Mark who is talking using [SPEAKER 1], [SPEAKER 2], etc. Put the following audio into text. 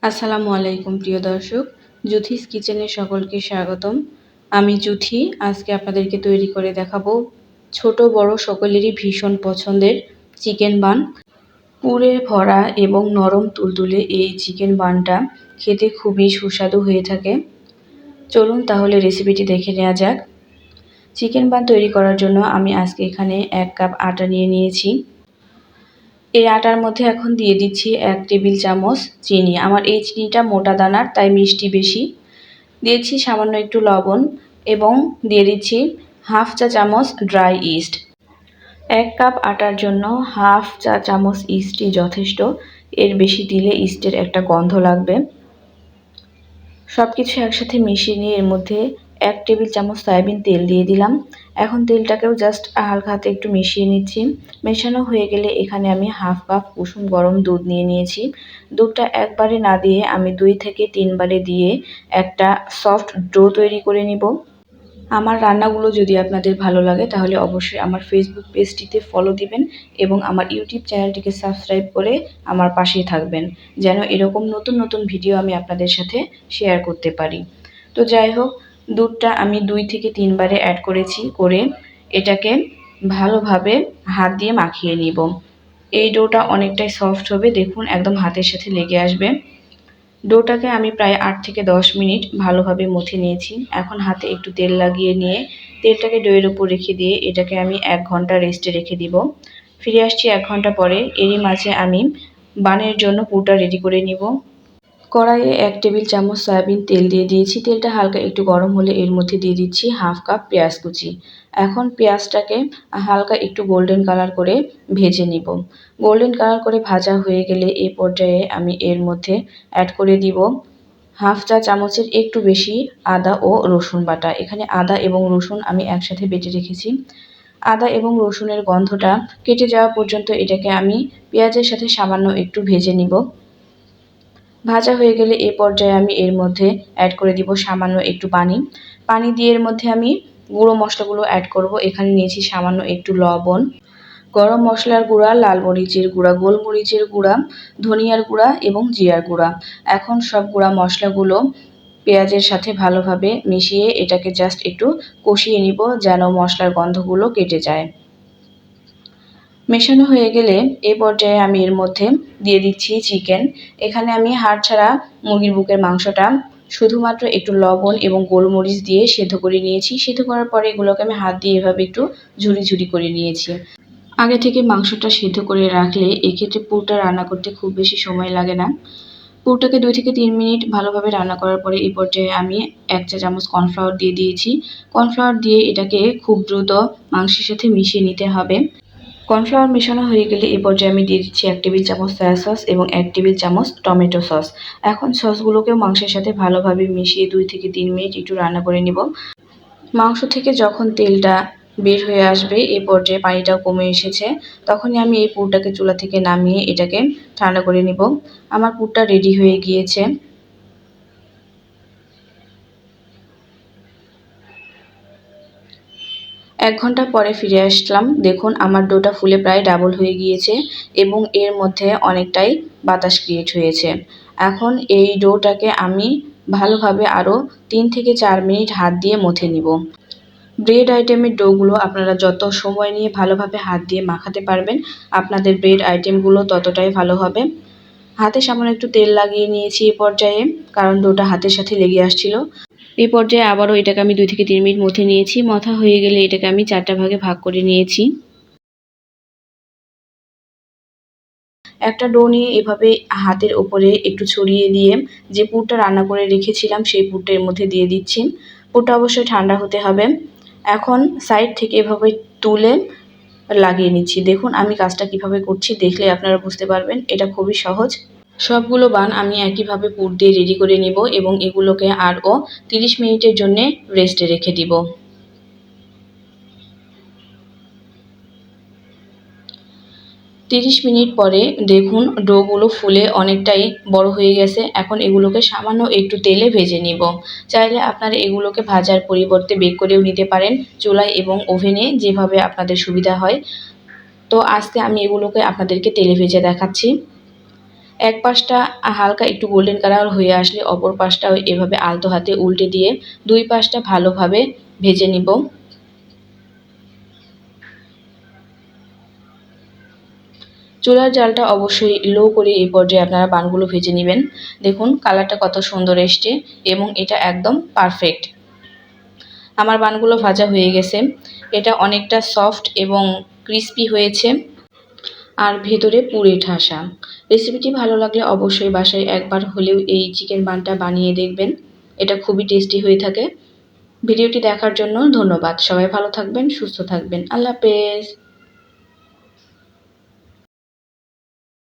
[SPEAKER 1] আসসালামু আলাইকুম প্রিয় দর্শক, জুথিস কিচেনে সকলকে স্বাগতম। আমি জুথি। আজকে আপনাদেরকে তৈরি করে দেখাবো ছোট বড় সকলেরই ভীষণ পছন্দের চিকেন বান। পুরে ভরা এবং নরম তুলতুলে এই চিকেন বানটা খেতে খুবই সুস্বাদু হয়ে থাকে। চলুন তাহলে রেসিপিটি দেখে নেওয়া যাক। চিকেন বান তৈরি করার জন্য আমি আজকে এখানে 1 কাপ আটা নিয়ে নিয়েছি। এই আটার মধ্যে এখন দিয়ে দিচ্ছি 1 টেবিল চামচ চিনি। আমার এই চিনিটা মোটা দানার, তাই মিষ্টি বেশি। দিয়েছি সামান্য একটু লবণ এবং দিয়ে দিচ্ছি হাফ চা চামচ ড্রাই ইস্ট। 1 কাপ আটার জন্য হাফ চা চামচ ইস্টই যথেষ্ট। এর বেশি দিলে ইস্টের একটা গন্ধ লাগবে। সব কিছু একসাথে মিশিয়ে নিয়ে এর মধ্যে 1 টেবিল চামচ সয়াবিন তেল দিয়ে দিলাম। এখন তেলটাকেও জাস্ট হালকা হাতে একটু মিশিয়ে নিচ্ছি। মেশানো হয়ে গেলে এখানে আমি হাফ কাপ কুসুম গরম দুধ নিয়ে নিয়েছি। দুধটা একবারে না দিয়ে আমি 2 থেকে 3 বারে দিয়ে একটা সফট ডো তৈরি করে নিব। আমার রান্নাগুলো যদি আপনাদের ভালো লাগে তাহলে অবশ্যই আমার ফেসবুক পেজটিতে ফলো দিবেন এবং আমার ইউটিউব চ্যানেলটিকে সাবস্ক্রাইব করে আমার পাশেই থাকবেন, যেন এরকম নতুন নতুন ভিডিও আমি আপনাদের সাথে শেয়ার করতে পারি। তো যাই হোক, দুধটা আমি 2 থেকে 3 বারে অ্যাড করেছি। করে এটাকে ভালোভাবে হাত দিয়ে মাখিয়ে নিব। এই ডোটা অনেকটাই সফট হবে, দেখুন একদম হাতের সাথে লেগে আসবে। ডোটাকে আমি প্রায় 8 থেকে 10 মিনিট ভালোভাবে মথে নিয়েছি। এখন হাতে একটু তেল লাগিয়ে নিয়ে তেলটাকে ডোয়ের উপর রেখে দিয়ে এটাকে আমি 1 ঘন্টা রেস্টে রেখে দিব। ফিরে আসছি 1 ঘন্টা পরে। এরই মাঝে আমি বানের জন্য পুরটা রেডি করে নিব। কড়াইয়ে 1 টেবিল চামচ সয়াবিন তেল দিয়ে দিয়েছি। তেলটা হালকা একটু গরম হলে এর মধ্যে দিয়ে দিচ্ছি হাফ কাপ পেঁয়াজ কুচি। এখন পেঁয়াজটাকে হালকা একটু গোল্ডেন কালার করে ভেজে নিব। গোল্ডেন কালার করে ভাজা হয়ে গেলে এই পর্যায়ে আমি এর মধ্যে অ্যাড করে দিব হাফ চা চামচের একটু বেশি আদা ও রসুন বাটা। এখানে আদা এবং রসুন আমি একসাথে বেটে রেখেছি। আদা এবং রসুনের গন্ধটা কেটে যাওয়া পর্যন্ত এটাকে আমি পেঁয়াজের সাথে সামান্য একটু ভেজে নিব। ভাজা হয়ে গেলে এই পর্যায়ে আমি এর মধ্যে অ্যাড করে দিব সামান্য একটু পানি। পানি দিয়ে এর মধ্যে আমি গুঁড়ো মশলাগুলো অ্যাড করব। এখানে নিয়েছি সামান্য একটু লবণ, গরম মশলার গুঁড়া, লাল মরিচের গুঁড়া, গোলমরিচের গুঁড়া, ধনিয়ার গুঁড়া এবং জিরার গুঁড়া। এখন সব গুঁড়া মশলাগুলো পেঁয়াজের সাথে ভালোভাবে মিশিয়ে এটাকে জাস্ট একটু কষিয়ে নিব, যেন মশলার গন্ধগুলো কেটে যায়। মেশানো হয়ে গেলে এই পর্যায়ে আমি এর মধ্যে দিয়ে দিচ্ছি চিকেন। এখানে আমি হাড় ছাড়া মুরগির বুকের মাংসটা শুধুমাত্র একটু লবণ এবং গোলমরিচ দিয়ে সেদ্ধ করে নিয়েছি। সেদ্ধ করার পরে এগুলোকে আমি হাত দিয়ে এভাবে একটু ঝুরি ঝুরি করে নিয়েছি। আগে থেকে মাংসটা সেদ্ধ করে রাখলে এক্ষেত্রে পুরটা রান্না করতে খুব বেশি সময় লাগে না। পুরটাকে 2 থেকে 3 মিনিট ভালোভাবে রান্না করার পরে এই পর্যায়ে আমি 1 চা চামচ কর্নফ্লাওয়ার দিয়ে দিয়েছি। কর্নফ্লাওয়ার দিয়ে এটাকে খুব দ্রুত মাংসের সাথে মিশিয়ে নিতে হবে। কর্নফ্লাওয়ার মেশানো হয়ে গেলে এই পর্যায়ে আমি দিয়ে দিচ্ছি 1 টেবিল চামচ সয়া সস এবং 1 টেবিল চামচ টমেটো সস। এখন সসগুলোকেও মাংসের সাথে ভালোভাবে মিশিয়ে 2 থেকে 3 মিনিট একটু রান্না করে নিব। মাংস থেকে যখন তেলটা বের হয়ে আসবে, এই পর্যায়ে পানিটাও কমে এসেছে, তখনই আমি এই পুরটাকে চুলা থেকে নামিয়ে এটাকে ঠান্ডা করে নিব। আমার পুরটা রেডি হয়ে গিয়েছে। 1 ঘন্টা পরে ফিরে আসলাম। দেখুন আমার ডোটা ফুলে প্রায় ডাবল হয়ে গিয়েছে এবং এর মধ্যে অনেকটাই বাতাস ক্রিয়েট হয়েছে। এখন এই ডোটাকে আমি ভালোভাবে আরও 3 থেকে 4 মিনিট হাত দিয়ে মথে নিব। ব্রেড আইটেমের ডোগুলো আপনারা যত সময় নিয়ে ভালোভাবে হাত দিয়ে মাখাতে পারবেন, আপনাদের ব্রেড আইটেমগুলো ততটাই ভালো হবে। হাতে সামান্য একটু তেল লাগিয়ে নিয়েছি এই পর্যায়ে, কারণ ডোটা হাতের সাথে লেগে আসছিল। এই পর্যায়ে আবারও এটাকে আমি 2 থেকে 3 মিনিট মথে নিয়েছি। মথা হয়ে গেলে এটাকে আমি 4টা ভাগে ভাগ করে নিয়েছি। একটা ডো নিয়ে এভাবে হাতের উপরে একটু ছড়িয়ে দিয়ে যে পুরটা রান্না করে রেখেছিলাম সেই পুরটা এর মধ্যে দিয়ে দিচ্ছি। পুরটা অবশ্যই ঠান্ডা হতে হবে। এখন সাইড থেকে এভাবে তুলে লাগিয়ে নিচ্ছি। দেখুন আমি কাজটা কিভাবে করছি, দেখলে আপনারা বুঝতে পারবেন এটা খুবই সহজ। সবগুলো বান আমি একইভাবে পুর দিয়ে রেডি করে নিব এবং এগুলোকে আরও 30 মিনিটের জন্য রেস্টে রেখে দিব। 30 মিনিট পরে দেখুন ডোগুলো ফুলে অনেকটাই বড় হয়ে গেছে। এখন এগুলোকে সামান্য একটু তেলে ভেজে নিব। চাইলে আপনারা এগুলোকে ভাজার পরিবর্তে বেক করেও নিতে পারেন চুলায় এবং ওভেনে, যেভাবে আপনাদের সুবিধা হয়। তো আজকে আমি এগুলোকে আপনাদেরকে তেলে ভেজে দেখাচ্ছি। এক পাশটা হালকা একটু গোল্ডেন কালার হয়ে আসলে অপর পাশটাও এভাবে আলতো হাতে উল্টে দিয়ে দুই পাশটা ভালোভাবে ভেজে নিব। চুলার জালটা অবশ্যই লো করে এই পর্যায়ে আপনারা বানগুলো ভেজে নেবেন। দেখুন কালারটা কত সুন্দর এসছে এবং এটা একদম পারফেক্ট। আমার বানগুলো ভাজা হয়ে গেছে। এটা অনেকটা সফট এবং ক্রিস্পি হয়েছে আর ভেতরে পুরে ঠাসা। রেসিপিটি ভালো লাগলে অবশ্যই বাসায় একবার হলেও এই চিকেন বানটা বানিয়ে দেখবেন। এটা খুবই টেস্টি হয়ে থাকে। ভিডিওটি দেখার জন্য ধন্যবাদ। সবাই ভালো থাকবেন, সুস্থ থাকবেন। আল্লাহ হাফেজ।